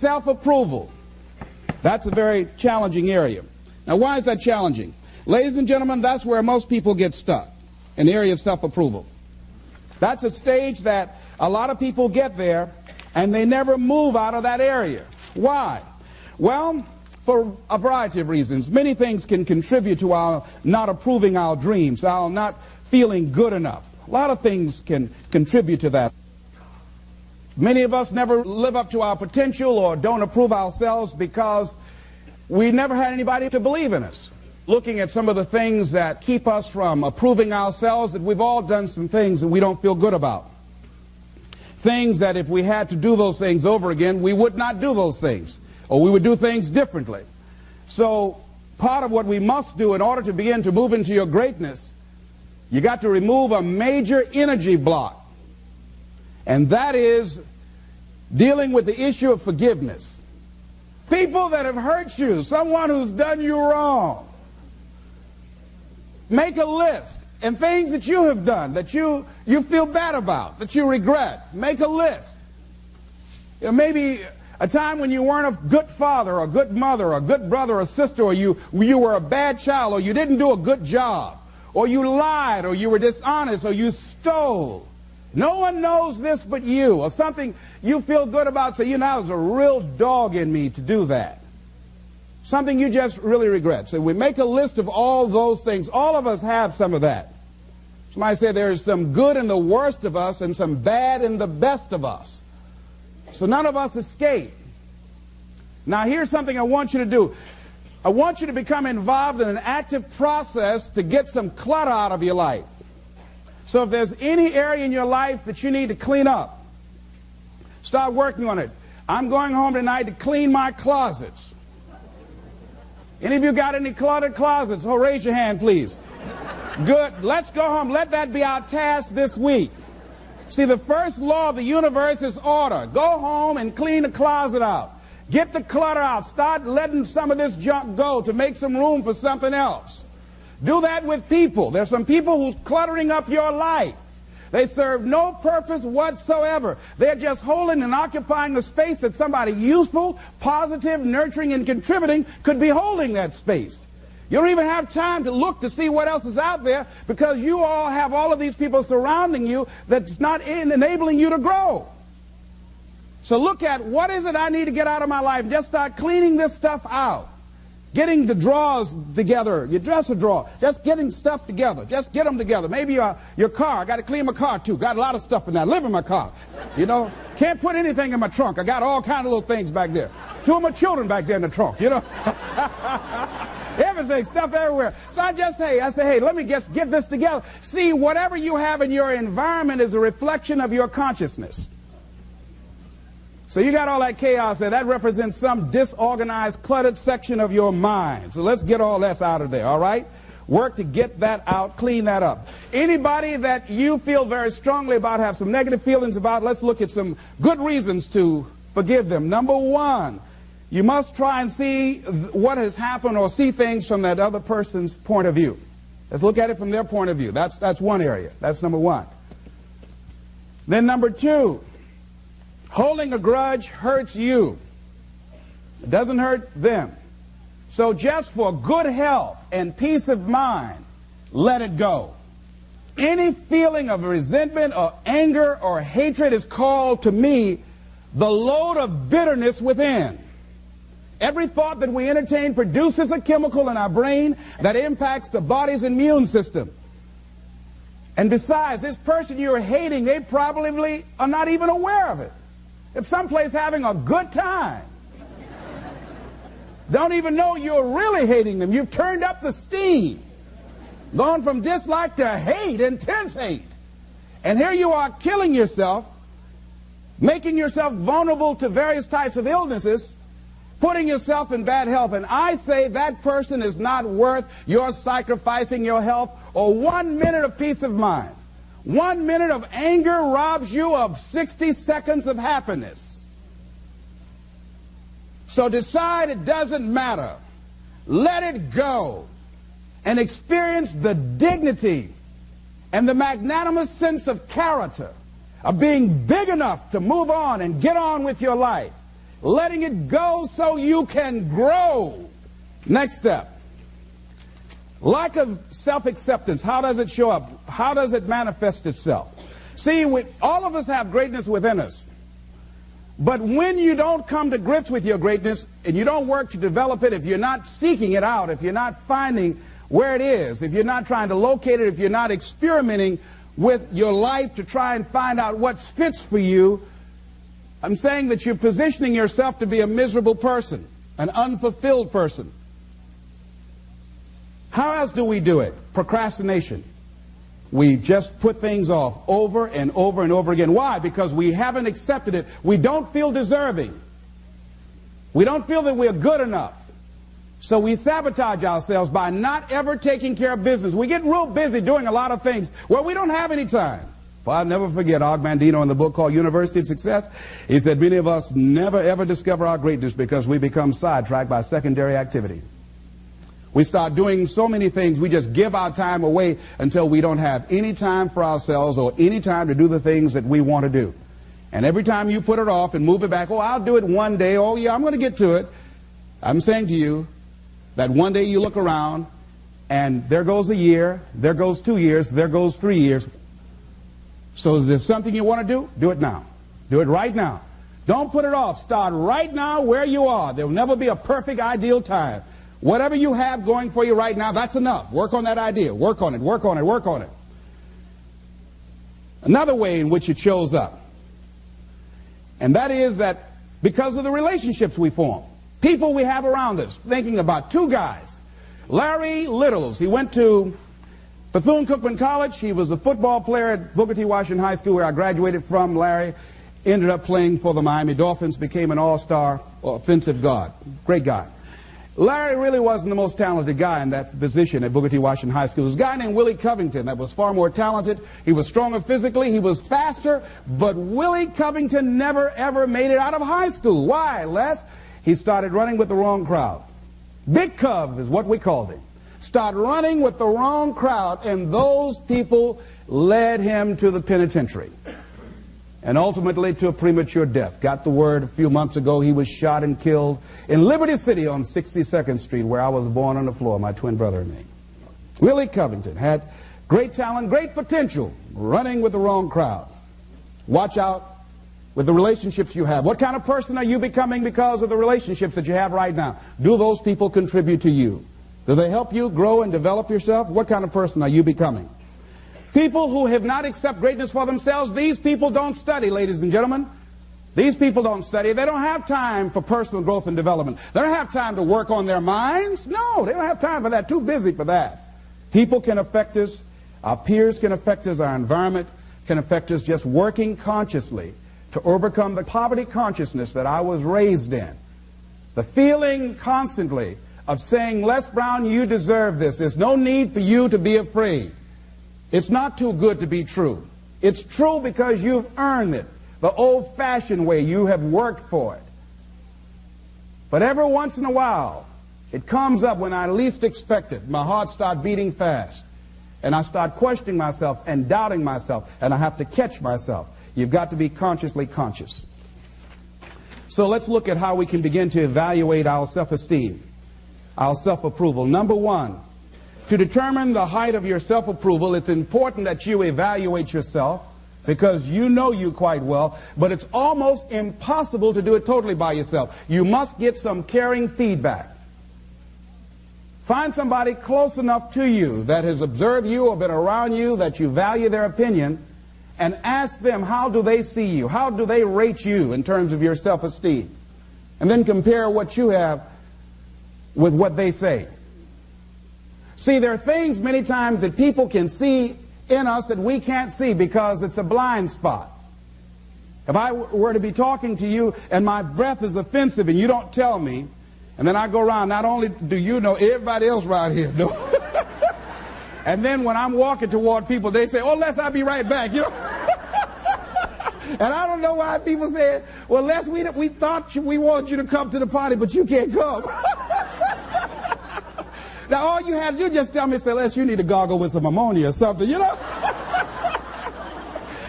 self-approval. That's a very challenging area. Now, why is that challenging? Ladies and gentlemen, that's where most people get stuck, in the area of self-approval. That's a stage that a lot of people get there, and they never move out of that area. Why? Well, for a variety of reasons. Many things can contribute to our not approving our dreams, our not feeling good enough. A lot of things can contribute to that. Many of us never live up to our potential or don't approve ourselves because we never had anybody to believe in us. Looking at some of the things that keep us from approving ourselves, that we've all done some things that we don't feel good about. Things that if we had to do those things over again, we would not do those things, or we would do things differently. So part of what we must do in order to begin to move into your greatness, you got to remove a major energy block, and that is dealing with the issue of forgiveness. People that have hurt you, someone who's done you wrong. Make a list, and things that you have done that you feel bad about, that you regret. Make a list. You know, maybe a time when you weren't a good father or a good mother or a good brother or sister, or you were a bad child, or you didn't do a good job, or you lied, or you were dishonest, or you stole. No one knows this but you, or something you feel good about. So, I was a real dog in me to do that. Something you just really regret. So we make a list of all those things. All of us have some of that. Somebody said there's some good in the worst of us and some bad in the best of us. So none of us escape. Now here's something I want you to do. I want you to become involved in an active process to get some clutter out of your life. So if there's any area in your life that you need to clean up, start working on it. I'm going home tonight to clean my closets. Any of you got any cluttered closets? Oh, raise your hand, please. Good. Let's go home. Let that be our task this week. See, the first law of the universe is order. Go home and clean the closet out. Get the clutter out. Start letting some of this junk go to make some room for something else. Do that with people. There's some people who's cluttering up your life. They serve no purpose whatsoever. They're just holding and occupying a space that somebody useful, positive, nurturing, and contributing could be holding that space. You don't even have time to look to see what else is out there because you all have all of these people surrounding you that's not enabling you to grow. So look at what is it I need to get out of my life. Just start cleaning this stuff out. Getting the drawers together, your dresser drawer, just getting stuff together. Just get them together. Maybe your car. I got to clean my car too. Got a lot of stuff in there. I live in my car. Can't put anything in my trunk. I got all kind of little things back there. 2 of my children back there in the trunk, Everything, stuff everywhere. So I say, hey, let me get this together. See, whatever you have in your environment is a reflection of your consciousness. So you got all that chaos there. That represents some disorganized, cluttered section of your mind. So let's get all that out of there, all right? Work to get that out, clean that up. Anybody that you feel very strongly about, have some negative feelings about, let's look at some good reasons to forgive them. Number one, you must try and see what has happened or see things from that other person's point of view. Let's look at it from their point of view. That's one area. That's number one. Then number two, holding a grudge hurts you. It doesn't hurt them. So just for good health and peace of mind, let it go. Any feeling of resentment or anger or hatred is called to me the load of bitterness within. Every thought that we entertain produces a chemical in our brain that impacts the body's immune system. And besides, this person you're hating, they probably are not even aware of it. If someplace having a good time, don't even know you're really hating them. You've turned up the steam, gone from dislike to hate, intense hate. And here you are killing yourself, making yourself vulnerable to various types of illnesses, putting yourself in bad health. And I say that person is not worth your sacrificing your health or 1 minute of peace of mind. 1 minute of anger robs you of 60 seconds of happiness. So decide it doesn't matter. Let it go and experience the dignity and the magnanimous sense of character of being big enough to move on and get on with your life. letting it go so you can grow. Next step. Lack of self-acceptance. How does it show up? How does it manifest itself? See, all of us have greatness within us. But when you don't come to grips with your greatness and you don't work to develop it, if you're not seeking it out, if you're not finding where it is, if you're not trying to locate it, if you're not experimenting with your life to try and find out what fits for you, I'm saying that you're positioning yourself to be a miserable person, an unfulfilled person. How else do we do it? Procrastination. We just put things off over and over and over again. Why? Because we haven't accepted it. We don't feel deserving. We don't feel that we're good enough. So we sabotage ourselves by not ever taking care of business. We get real busy doing a lot of things where we don't have any time. Well, I'll never forget Og Mandino in the book called University of Success. He said many of us never ever discover our greatness because we become sidetracked by secondary activity. We start doing so many things, we just give our time away until we don't have any time for ourselves or any time to do the things that we want to do. And every time you put it off and move it back, oh, I'll do it one day, oh yeah, I'm going to get to it. I'm saying to you that one day you look around and there goes a year, there goes 2 years, there goes 3 years. So is there something you want to do? Do it now. Do it right now. Don't put it off. Start right now where you are. There will never be a perfect, ideal time. Whatever you have going for you right now, that's enough. Work on that idea. Work on it, work on it, work on it. Another way in which it shows up, and that is that because of the relationships we form, people we have around us, thinking about two guys. Larry Littles, he went to Bethune-Cookman College. He was a football player at Booker T. Washington High School, where I graduated from. Larry ended up playing for the Miami Dolphins, became an all-star offensive guard. Great guy. Larry really wasn't the most talented guy in that position at Booker T. Washington High School. There was a guy named Willie Covington that was far more talented. He was stronger physically. He was faster. But Willie Covington never, ever made it out of high school. Why, Les? He started running with the wrong crowd. Big Cov is what we called him. Started running with the wrong crowd, and those people led him to the penitentiary. And ultimately to a premature death. Got the word a few months ago he was shot and killed in Liberty City on 62nd Street, where I was born on the floor, my twin brother and me. Willie Covington had great talent, great potential, running with the wrong crowd. Watch out with the relationships you have. What kind of person are you becoming because of the relationships that you have right now? Do those people contribute to you? Do they help you grow and develop yourself? What kind of person are you becoming? People who have not accepted greatness for themselves, these people don't study, ladies and gentlemen. These people don't study. They don't have time for personal growth and development. They don't have time to work on their minds. No, they don't have time for that. Too busy for that. People can affect us. Our peers can affect us. Our environment can affect us. Just working consciously to overcome the poverty consciousness that I was raised in. The feeling constantly of saying, Les Brown, you deserve this. There's no need for you to be afraid. It's not too good to be true. It's true because you've earned it. The old-fashioned way, you have worked for it. But every once in a while, it comes up when I least expect it. My heart starts beating fast. And I start questioning myself and doubting myself. And I have to catch myself. You've got to be consciously conscious. So let's look at how we can begin to evaluate our self-esteem, our self-approval. Number one, to determine the height of your self-approval, it's important that you evaluate yourself, because you know you quite well, but it's almost impossible to do it totally by yourself. You must get some caring feedback. Find somebody close enough to you that has observed you or been around you that you value their opinion, and ask them, how do they see you? How do they rate you in terms of your self-esteem? And then compare what you have with what they say. See, there are things many times that people can see in us that we can't see because it's a blind spot. If I were to be talking to you and my breath is offensive and you don't tell me, and then I go around, not only do you know, everybody else around here knows. And then when I'm walking toward people, they say, oh, Les, I'll be right back, you know. And I don't know why people say, well, Les, we thought we wanted you to come to the party, but you can't come. Now, all you had to do is just tell me, say, Les, you need to gargle with some ammonia or something, you know?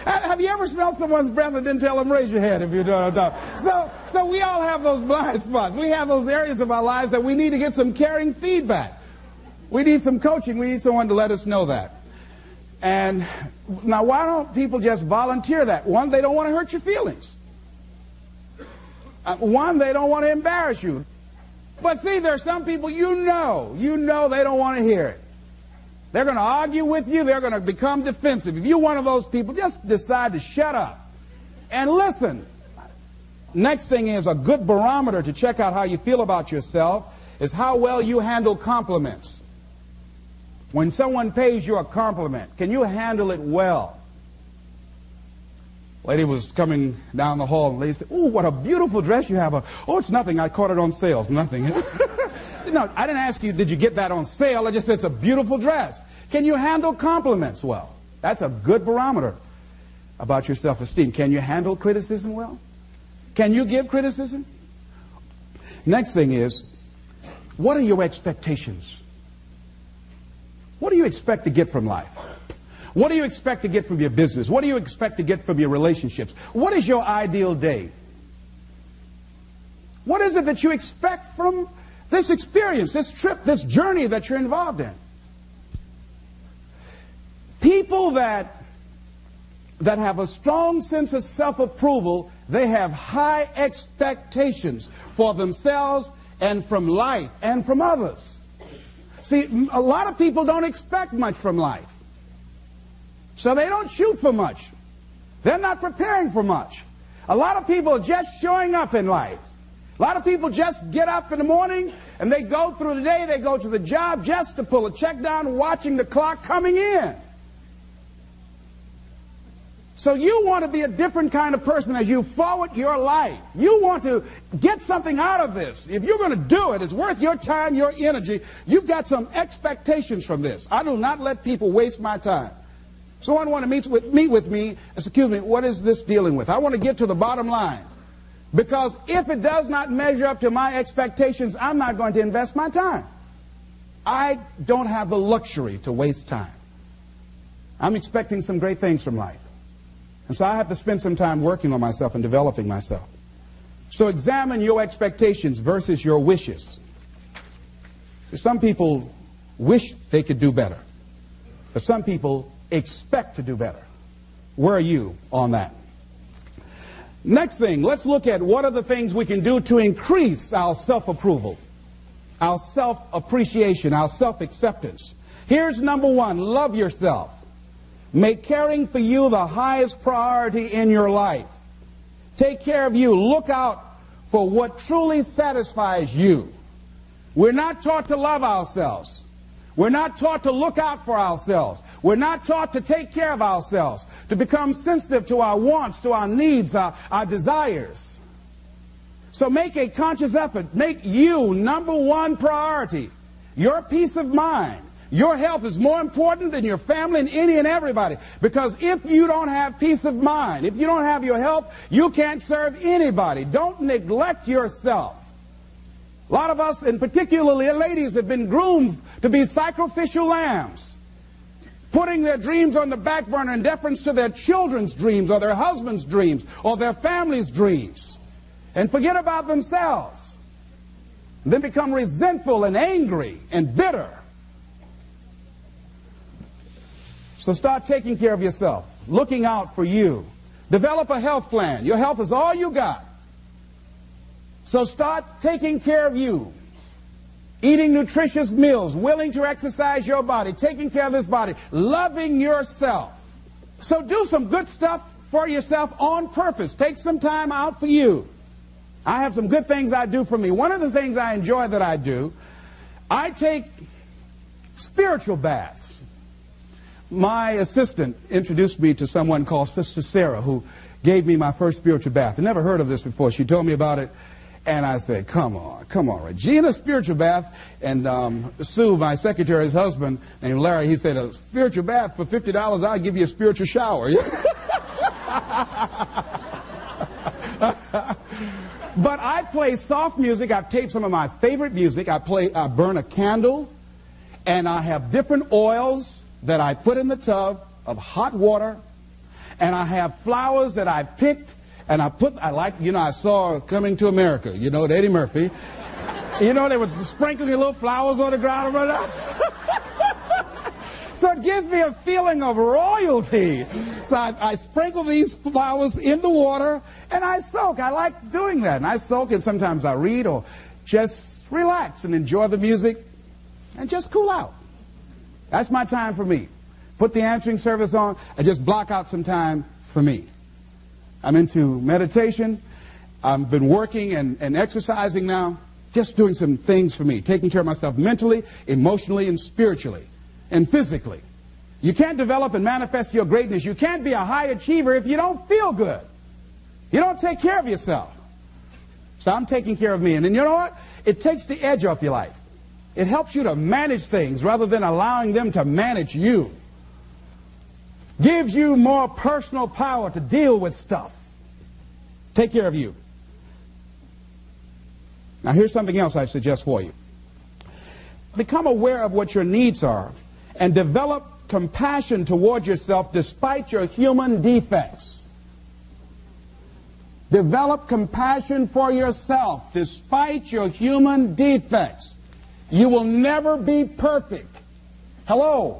Have you ever smelled someone's breath and didn't tell them? Raise your hand if you know what I'm talking. So we all have those blind spots. We have those areas of our lives that we need to get some caring feedback. We need some coaching. We need someone to let us know that. And now, why don't people just volunteer that? One, they don't want to hurt your feelings. One, they don't want to embarrass you. But see, there are some people you know they don't want to hear it. They're going to argue with you. They're going to become defensive. If you're one of those people, just decide to shut up and listen. Next thing is a good barometer to check out how you feel about yourself is how well you handle compliments. When someone pays you a compliment, can you handle it well? Lady was coming down the hall and the lady said, "Oh, what a beautiful dress you have." "Oh, it's nothing. I caught it on sale." Nothing. No, I didn't ask you, did you get that on sale? I just said it's a beautiful dress. Can you handle compliments well? That's a good barometer about your self-esteem. Can you handle criticism well? Can you give criticism? Next thing is, what are your expectations? What do you expect to get from life? What do you expect to get from your business? What do you expect to get from your relationships? What is your ideal day? What is it that you expect from this experience, this trip, this journey that you're involved in? People that have a strong sense of self-approval, they have high expectations for themselves and from life and from others. See, a lot of people don't expect much from life. So they don't shoot for much. They're not preparing for much. A lot of people are just showing up in life. A lot of people just get up in the morning and they go through the day, they go to the job just to pull a check down, watching the clock coming in. So you want to be a different kind of person as you forward your life. You want to get something out of this. If you're going to do it, it's worth your time, your energy. You've got some expectations from this. I do not let people waste my time. Someone want to meet with me, excuse me, what is this dealing with? I want to get to the bottom line. Because if it does not measure up to my expectations, I'm not going to invest my time. I don't have the luxury to waste time. I'm expecting some great things from life. And so I have to spend some time working on myself and developing myself. So examine your expectations versus your wishes. Some people wish they could do better, but some people expect to do better. Where are you on that? Next thing, let's look at what are the things we can do to increase our self-approval, our self-appreciation, our self-acceptance. Here's number one, love yourself. Make caring for you the highest priority in your life. Take care of you. Look out for what truly satisfies you. We're not taught to love ourselves. We're not taught to look out for ourselves. We're not taught to take care of ourselves, to become sensitive to our wants, to our needs, our desires. So make a conscious effort. Make you number one priority. Your peace of mind. Your health is more important than your family and any and everybody. Because if you don't have peace of mind, if you don't have your health, you can't serve anybody. Don't neglect yourself. A lot of us, and particularly ladies, have been groomed to be sacrificial lambs, putting their dreams on the back burner in deference to their children's dreams or their husband's dreams or their family's dreams, and forget about themselves, and then become resentful and angry and bitter. So start taking care of yourself, looking out for you. Develop a health plan. Your health is all you got. So start taking care of you. Eating nutritious meals, willing to exercise your body, taking care of this body, loving yourself. So do some good stuff for yourself on purpose. Take some time out for you. I have some good things I do for me. One of the things I enjoy that I do, I take spiritual baths. My assistant introduced me to someone called Sister Sarah, who gave me my first spiritual bath. I never heard of this before. She told me about it, and I said, come on, Regina, spiritual bath. And Sue, my secretary's husband, named Larry, he said, a spiritual bath for $50, I'll give you a spiritual shower. But I play soft music. I've taped some of my favorite music. I burn a candle, and I have different oils that I put in the tub of hot water, and I have flowers that I picked And I saw Coming to America, Eddie Murphy. They were sprinkling little flowers on the ground. So it gives me a feeling of royalty. So I sprinkle these flowers in the water and I soak. I like doing that. And I soak, and sometimes I read or just relax and enjoy the music and just cool out. That's my time for me. Put the answering service on and just block out some time for me. I'm into meditation. I've been working and exercising now, just doing some things for me, taking care of myself mentally, emotionally, and spiritually, and physically. You can't develop and manifest your greatness. You can't be a high achiever if you don't feel good. You don't take care of yourself. So I'm taking care of me. And then you know what? It takes the edge off your life. It helps you to manage things rather than allowing them to manage you. Gives you more personal power to deal with stuff. Take care of you. Now here's something else I suggest for you. Become aware of what your needs are and develop compassion toward yourself despite your human defects. Develop compassion for yourself despite your human defects. You will never be perfect. Hello?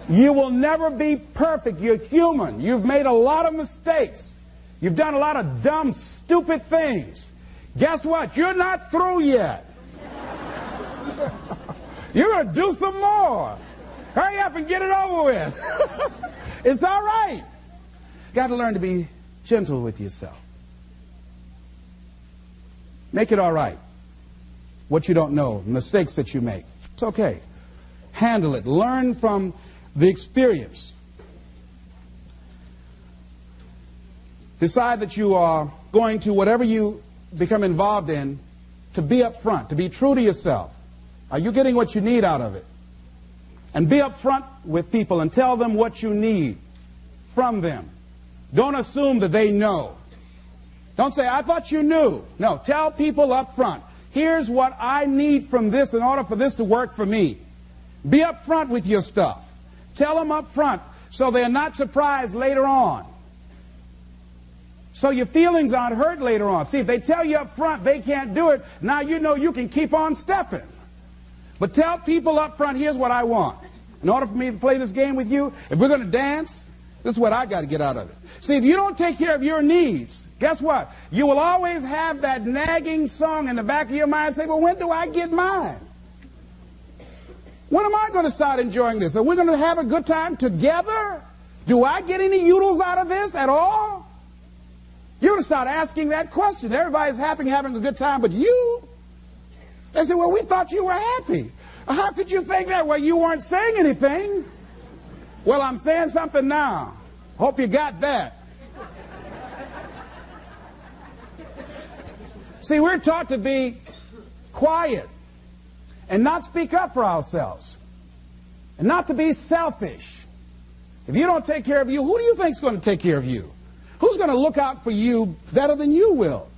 You will never be perfect. You're human. You've made a lot of mistakes. You've done a lot of dumb, stupid things. Guess what? You're not through yet. You're going to do some more. Hurry up and get it over with. It's all right. Got to learn to be gentle with yourself. Make it all right. What you don't know, mistakes that you make. It's okay. Handle it. Learn from the experience. Decide that you are going to, whatever you become involved in, to be up front, to be true to yourself. Are you getting what you need out of it? And be up front with people and tell them what you need from them. Don't assume that they know. Don't say, I thought you knew. No, tell people up front, here's what I need from this in order for this to work for me. Be up front with your stuff. Tell them up front so they're not surprised later on. So your feelings aren't hurt later on. See, if they tell you up front they can't do it, now you know you can keep on stepping. But tell people up front, here's what I want. In order for me to play this game with you, if we're going to dance, this is what I got to get out of it. See, if you don't take care of your needs, guess what? You will always have that nagging song in the back of your mind say, well, when do I get mine? When am I going to start enjoying this? Are we going to have a good time together? Do I get any oodles out of this at all? You're going to start asking that question. Everybody's happy having a good time, but you? They say, well, we thought you were happy. How could you think that? Well, you weren't saying anything. Well, I'm saying something now. Hope you got that. See, we're taught to be quiet and not speak up for ourselves and not to be selfish. If you don't take care of you, who do you think is going to take care of you? Who's going to look out for you better than you will?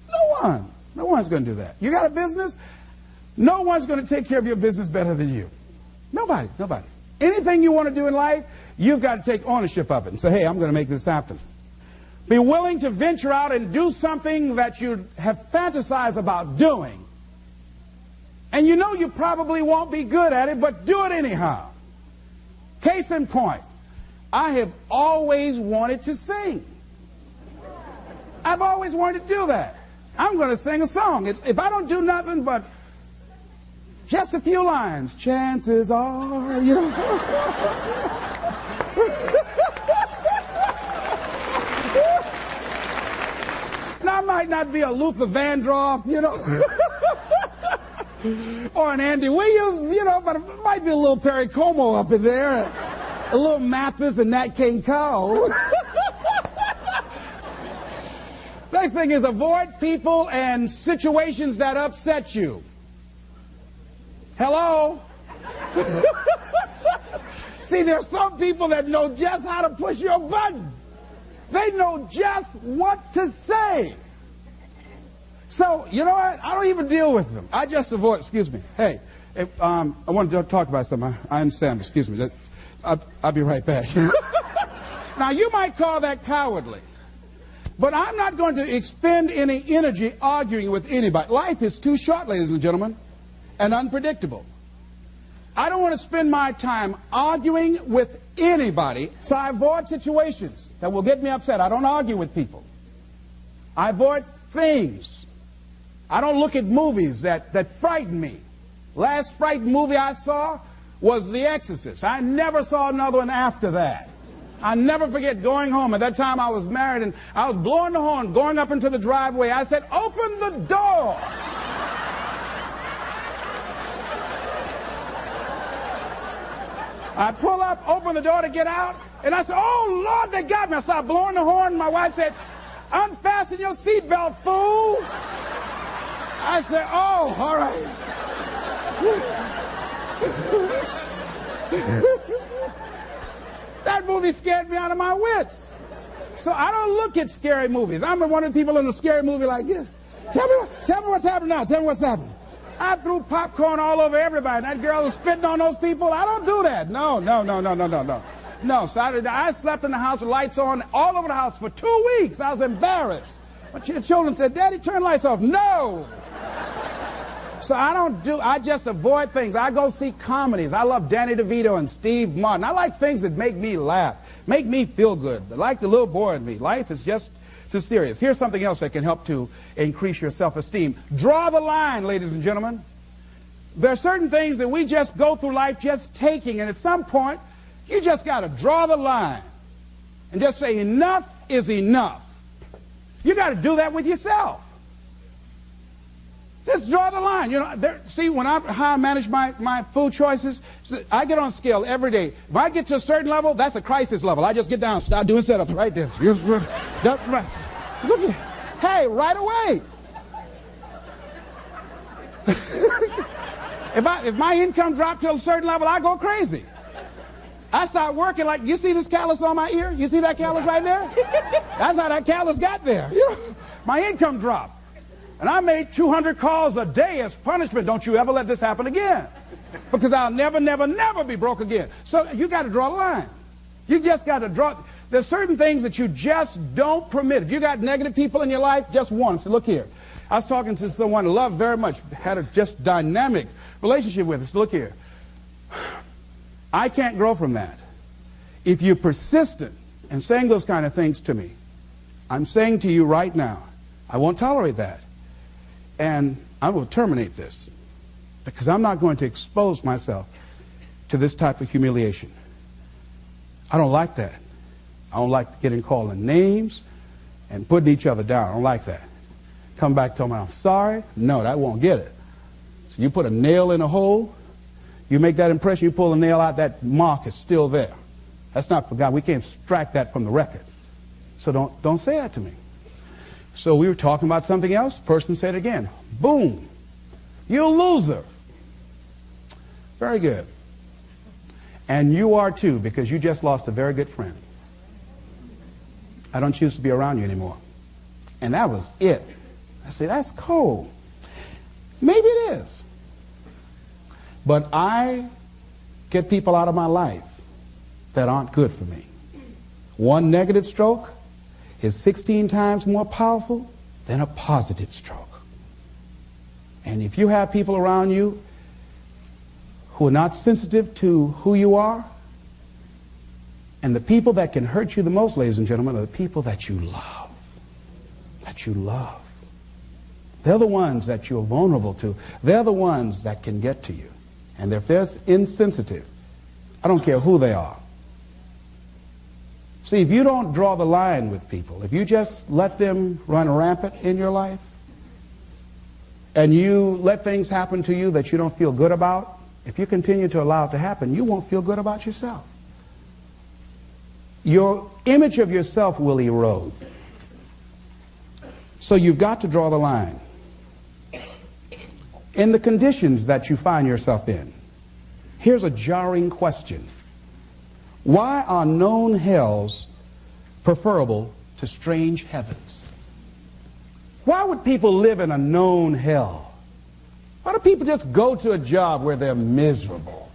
No one. No one's going to do that. You got a business? No one's going to take care of your business better than you. Nobody. Nobody. Anything you want to do in life, you've got to take ownership of it and say, hey, I'm going to make this happen. Be willing to venture out and do something that you have fantasized about doing. And you know you probably won't be good at it, but do it anyhow. Case in point, I have always wanted to sing. I've always wanted to do that. I'm going to sing a song. If I don't do nothing but just a few lines, chances are, you know. Now, I might not be a Luther Vandross, you know, or an Andy Williams, you know, but it might be a little Perry Como up in there, a little Mathis and Nat King Cole. Next thing is avoid people and situations that upset you. Hello? See, there's some people that know just how to push your button. They know just what to say. So, you know what? I don't even deal with them. I just avoid, excuse me. Hey, I want to talk about something. I understand. Excuse me. I'll be right back. Now, you might call that cowardly. But I'm not going to expend any energy arguing with anybody. Life is too short, ladies and gentlemen, and unpredictable. I don't want to spend my time arguing with anybody, so I avoid situations that will get me upset. I don't argue with people. I avoid things. I don't look at movies that frighten me. Last frightening movie I saw was The Exorcist. I never saw another one after that. I never forget going home. At that time I was married and I was blowing the horn, going up into the driveway. I said, "Open the door." I pull up, open the door to get out, and I said, "Oh, Lord, they got me." I started blowing the horn. My wife said, "Unfasten your seatbelt, fool." I said, "Oh, all right." That movie scared me out of my wits. So I don't look at scary movies. I'm one of the people in a scary movie like this. Tell me what's happening now. Tell me what's happening. I threw popcorn all over everybody. That girl was spitting on those people. I don't do that. No. No, so I slept in the house with lights on all over the house for 2 weeks. I was embarrassed. My children said, "Daddy, turn lights off." No. So I just avoid things. I go see comedies. I love Danny DeVito and Steve Martin. I like things that make me laugh, make me feel good, like the little boy in me. Life is just too serious. Here's something else that can help to increase your self-esteem. Draw the line, ladies and gentlemen. There are certain things that we just go through life just taking, and at some point, you just got to draw the line and just say enough is enough. You got to do that with yourself. Just draw the line. You know, see, how I manage my food choices, I get on a scale every day. If I get to a certain level, that's a crisis level. I just get down, start doing setups right there. Look at, hey, right away. If my income dropped to a certain level, I go crazy. I start working like, you see this callus on my ear? You see that callus right there? That's how that callus got there. You know, my income dropped. And I made 200 calls a day as punishment. Don't you ever let this happen again. Because I'll never, never, never be broke again. So you got to draw a line. You just got to draw. There's certain things that you just don't permit. If you got negative people in your life, just warn them. Say, look here. I was talking to someone I love very much, had a just dynamic relationship with us. Look here. I can't grow from that. If you're persistent in saying those kind of things to me, I'm saying to you right now, I won't tolerate that. And I will terminate this because I'm not going to expose myself to this type of humiliation. I don't like that. I don't like getting called names and putting each other down. I don't like that. Come back, tell me I'm sorry. No, that won't get it. So you put a nail in a hole, you make that impression, you pull a nail out, that mark is still there. That's not forgotten. We can't extract that from the record. So don't say that to me. So we were talking about something else. Person said it again. Boom. You're a loser. Very good. And you are too, because you just lost a very good friend. I don't choose to be around you anymore. And that was it. I said, that's cold. Maybe it is. But I get people out of my life that aren't good for me. One negative stroke is 16 times more powerful than a positive stroke. And if you have people around you who are not sensitive to who you are, and the people that can hurt you the most, ladies and gentlemen, are the people that you love. That you love. They're the ones that you're vulnerable to. They're the ones that can get to you. And if they're insensitive, I don't care who they are. See, if you don't draw the line with people, if you just let them run rampant in your life, and you let things happen to you that you don't feel good about, if you continue to allow it to happen, you won't feel good about yourself. Your image of yourself will erode. So you've got to draw the line. In the conditions that you find yourself in, here's a jarring question. Why are known hells preferable to strange heavens? Why would people live in a known hell? Why do people just go to a job where they're miserable,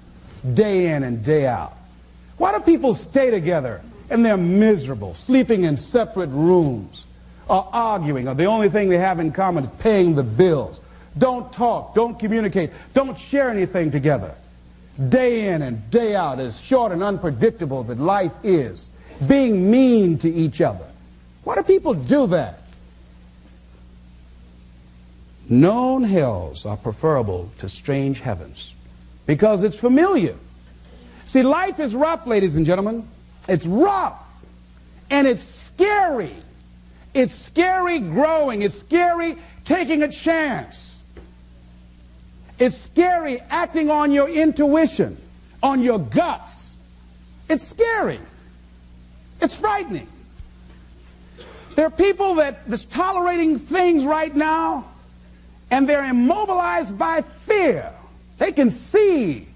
day in and day out? Why do people stay together and they're miserable, sleeping in separate rooms? or arguing, or the only thing they have in common is paying the bills. Don't talk, don't communicate, don't share anything together. Day in and day out, as short and unpredictable that life is, being mean to each other. Why do people do that? Known hells are preferable to strange heavens because it's familiar. See, life is rough, ladies and gentlemen. It's rough, and it's scary. It's scary growing. It's scary taking a chance. It's scary acting on your intuition, on your guts. It's scary. It's frightening. There are people that's tolerating things right now, and they're immobilized by fear. They can see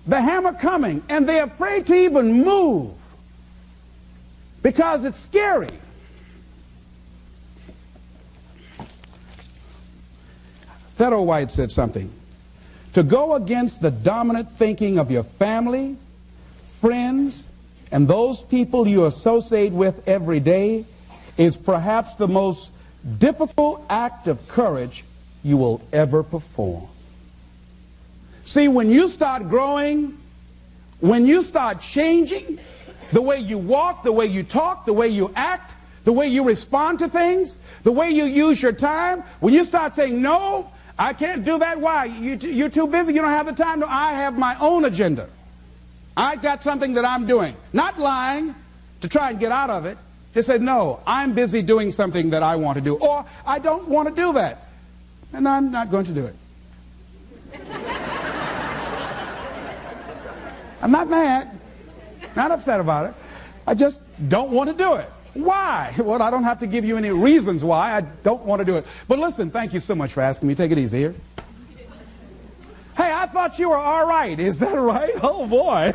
the hammer coming, and they're afraid to even move because it's scary. Theodore White said something. To go against the dominant thinking of your family, friends, and those people you associate with every day is perhaps the most difficult act of courage you will ever perform. See, when you start growing, when you start changing the way you walk, the way you talk, the way you act, the way you respond to things, the way you use your time, when you start saying, no, I can't do that. Why? You're too busy. You don't have the time. No, I have my own agenda. I got something that I'm doing. Not lying to try and get out of it. Just say, no, I'm busy doing something that I want to do. Or I don't want to do that. And I'm not going to do it. I'm not mad. Not upset about it. I just don't want to do it. Why? Well, I don't have to give you any reasons why I don't want to do it. But listen, thank you so much for asking me. Take it easy here. Hey, I thought you were all right. Is that right? Oh, boy.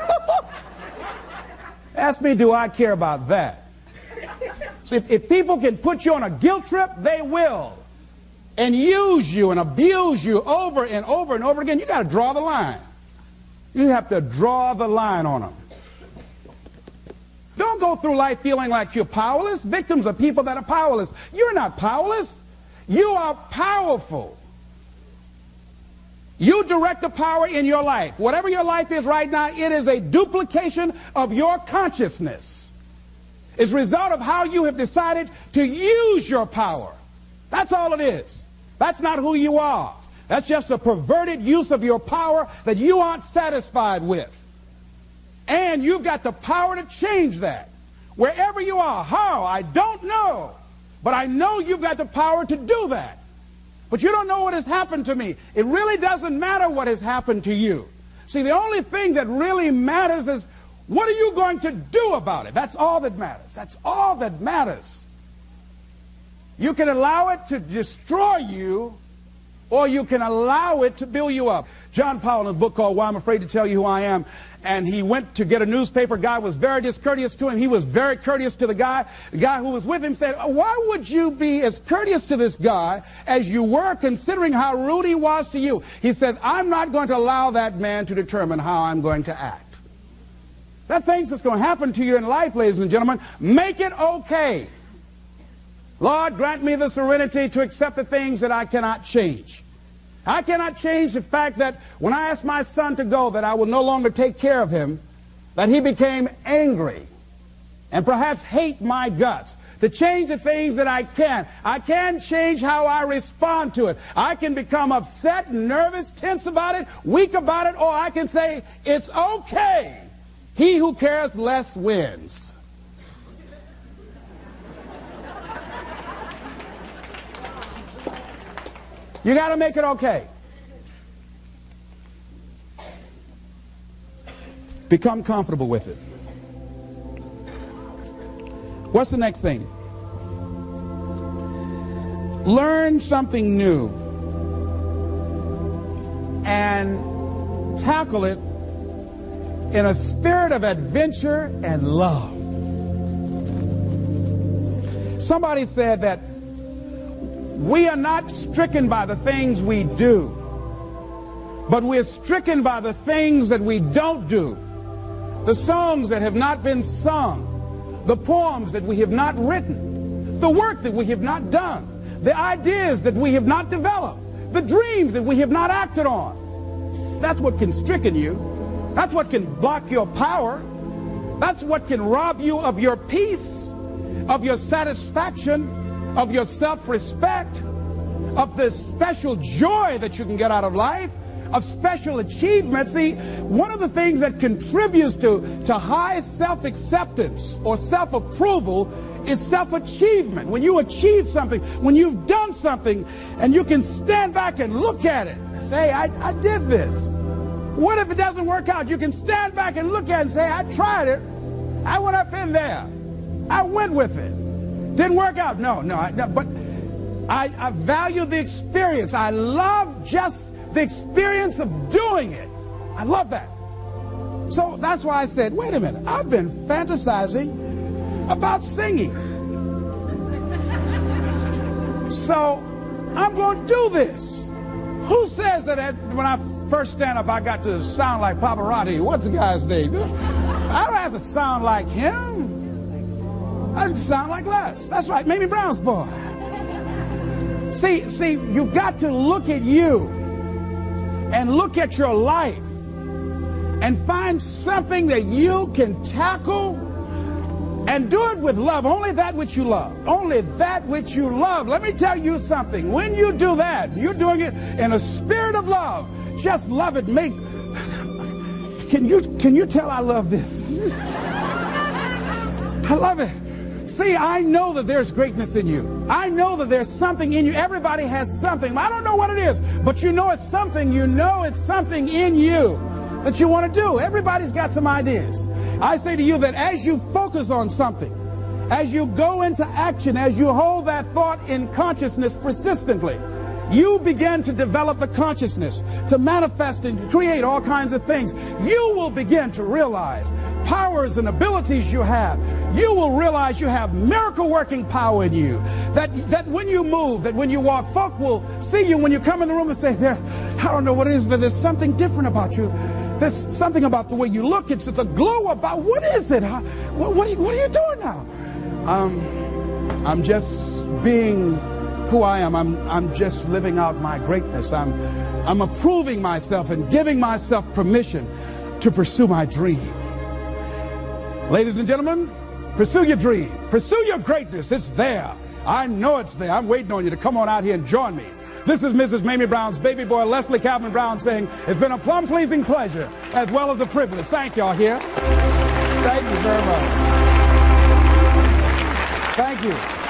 Ask me, do I care about that? See, if people can put you on a guilt trip, they will. And use you and abuse you over and over and over again. You got to draw the line. You have to draw the line on them. Don't go through life feeling like you're powerless. Victims are people that are powerless. You're not powerless. You are powerful. You direct the power in your life. Whatever your life is right now, it is a duplication of your consciousness. It's a result of how you have decided to use your power. That's all it is. That's not who you are. That's just a perverted use of your power that you aren't satisfied with. And you've got the power to change that. Wherever you are, how, I don't know. But I know you've got the power to do that. But you don't know what has happened to me. It really doesn't matter what has happened to you. See, the only thing that really matters is, what are you going to do about it? That's all that matters. That's all that matters. You can allow it to destroy you, or you can allow it to build you up. John Powell, in a book called Why I'm Afraid to Tell You Who I Am, and he went to get a newspaper. Guy was very discourteous to him. He was very courteous to the guy. The guy who was with him said, why would you be as courteous to this guy as you were, considering how rude he was to you? He said, I'm not going to allow that man to determine how I'm going to act. That thing's that's going to happen to you in life, ladies and gentlemen. Make it okay. Lord, grant me the serenity to accept the things that I cannot change. I cannot change the fact that when I asked my son to go, that I will no longer take care of him, that he became angry and perhaps hate my guts. To change the things that I can change how I respond to it. I can become upset, nervous, tense about it, weak about it, or I can say, it's okay. He who cares less wins. You got to make it okay. Become comfortable with it. What's the next thing? Learn something new and tackle it in a spirit of adventure and love. Somebody said that we are not stricken by the things we do, but we're stricken by the things that we don't do. The songs that have not been sung, the poems that we have not written, the work that we have not done, the ideas that we have not developed, the dreams that we have not acted on. That's what can stricken you. That's what can block your power. That's what can rob you of your peace, of your satisfaction, of your self-respect, of the special joy that you can get out of life, of special achievement. See, one of the things that contributes to high self-acceptance or self-approval is self-achievement. When you achieve something, when you've done something, and you can stand back and look at it and say, I did this. What if it doesn't work out? You can stand back and look at it and say, I tried it. I went up in there. I went with it. Didn't work out. No, but I value the experience. I love just the experience of doing it. I love that. So that's why I said, wait a minute, I've been fantasizing about singing. So I'm going to do this. Who says that when I first stand up, I got to sound like Pavarotti? What's the guy's name? I don't have to sound like him. I just sound like Les. That's right, Mamie Brown's boy. See, you got to look at you and look at your life and find something that you can tackle and do it with love. Only that which you love. Only that which you love. Let me tell you something. When you do that, you're doing it in a spirit of love. Just love it. Can you tell I love this? I love it. See, I know that there's greatness in you. I know that there's something in you. Everybody has something. I don't know what it is, but you know it's something. You know it's something in you that you want to do. Everybody's got some ideas. I say to you that as you focus on something, as you go into action, as you hold that thought in consciousness persistently, you begin to develop the consciousness to manifest and create all kinds of things. You will begin to realize powers and abilities you have. You will realize you have miracle working power in you. That when you move, that when you walk, folk will see you when you come in the room and say, I don't know what it is, but there's something different about you. There's something about the way you look. It's a glow about, what is it? What are you doing now? I'm just being who I am. I'm just living out my greatness. I'm approving myself and giving myself permission to pursue my dream. Ladies and gentlemen, pursue your dream. Pursue your greatness. It's there. I know it's there. I'm waiting on you to come on out here and join me. This is Mrs. Mamie Brown's baby boy, Leslie Calvin Brown, saying it's been a plum-pleasing pleasure as well as a privilege. Thank y'all here. Thank you very much. Thank you.